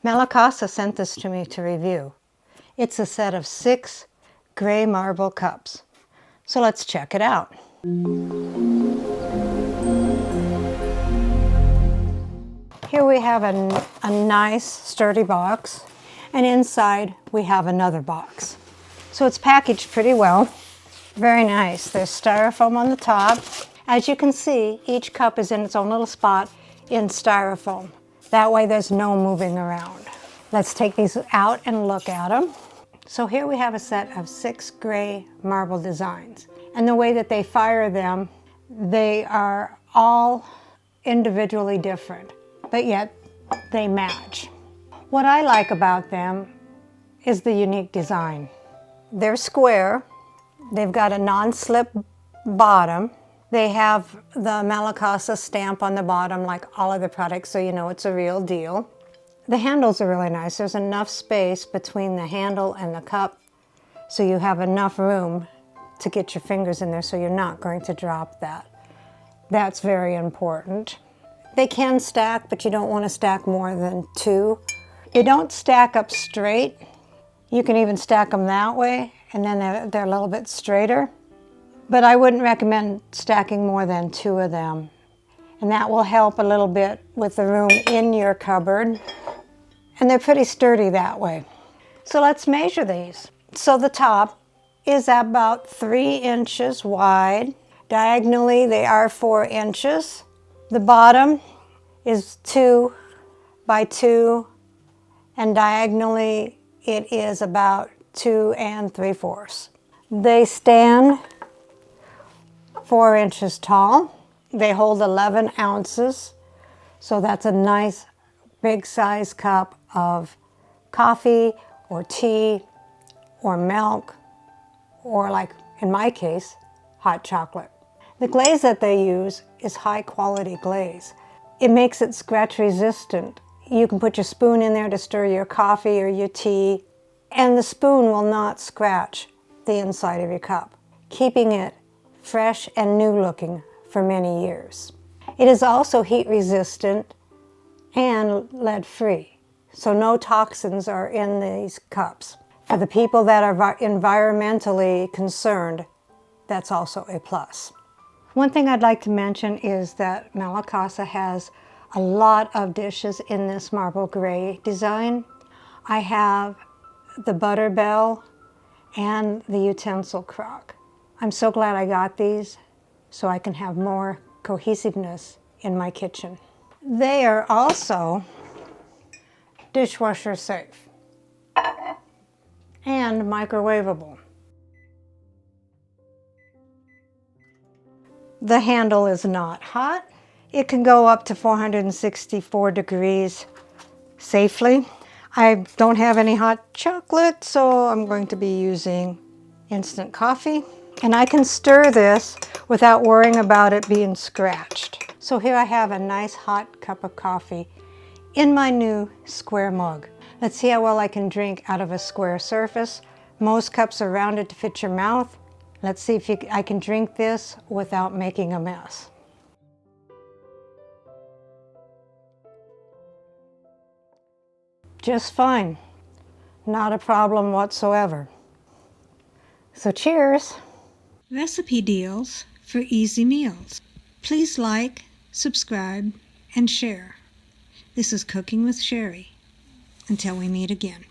Malacasa sent this to me to review. It's a set of 6 gray marble cups. So let's check it out. Here we have a nice sturdy box, and inside we have another box. So it's packaged pretty well. Very nice. There's styrofoam on the top. As you can see, each cup is in its own little spot in styrofoam. That way there's no moving around. Let's take these out and look at them. So here we have a set of 6 gray marble designs. And the way that they fire them, they are all individually different, but yet they match. What I like about them is the unique design. They're square. They've got a non-slip bottom. They have the Malacasa stamp on the bottom like all of the products, so you know it's a real deal. The handles are really nice. There's enough space between the handle and the cup so you have enough room to get your fingers in there so you're not going to drop that. That's very important. They can stack, but you don't want to stack more than 2. You don't stack up straight. You can even stack them that way, and then they're a little bit straighter. But I wouldn't recommend stacking more than 2 of them. And that will help a little bit with the room in your cupboard. And they're pretty sturdy that way. So let's measure these. So the top is about 3 inches wide. Diagonally, they are 4 inches. The bottom is 2 by 2, and diagonally it is about 2 3/4. They stand 4 inches tall. They hold 11 ounces, so that's a nice big size cup of coffee or tea or milk, or like in my case, hot chocolate. The glaze that they use is high quality glaze. It makes it scratch resistant. You can put your spoon in there to stir your coffee or your tea, and the spoon will not scratch the inside of your cup, keeping it fresh and new looking for many years. It is also heat resistant and lead free, so no toxins are in these cups. For the people that are environmentally concerned, that's also a plus. One thing I'd like to mention is that Malacasa has a lot of dishes in this marble gray design. I have the butter bell and the utensil crock. I'm so glad I got these so I can have more cohesiveness in my kitchen. They are also dishwasher safe and microwavable. The handle is not hot. It can go up to 464 degrees safely. I don't have any hot chocolate, so I'm going to be using instant coffee. And I can stir this without worrying about it being scratched. So here I have a nice hot cup of coffee in my new square mug. Let's see how well I can drink out of a square surface. Most cups are rounded to fit your mouth. Let's see if I can drink this without making a mess. Just fine. Not a problem whatsoever. So cheers. Recipe deals for easy meals. Please like, subscribe, and share. This is Cooking with Sherry. Until we meet again.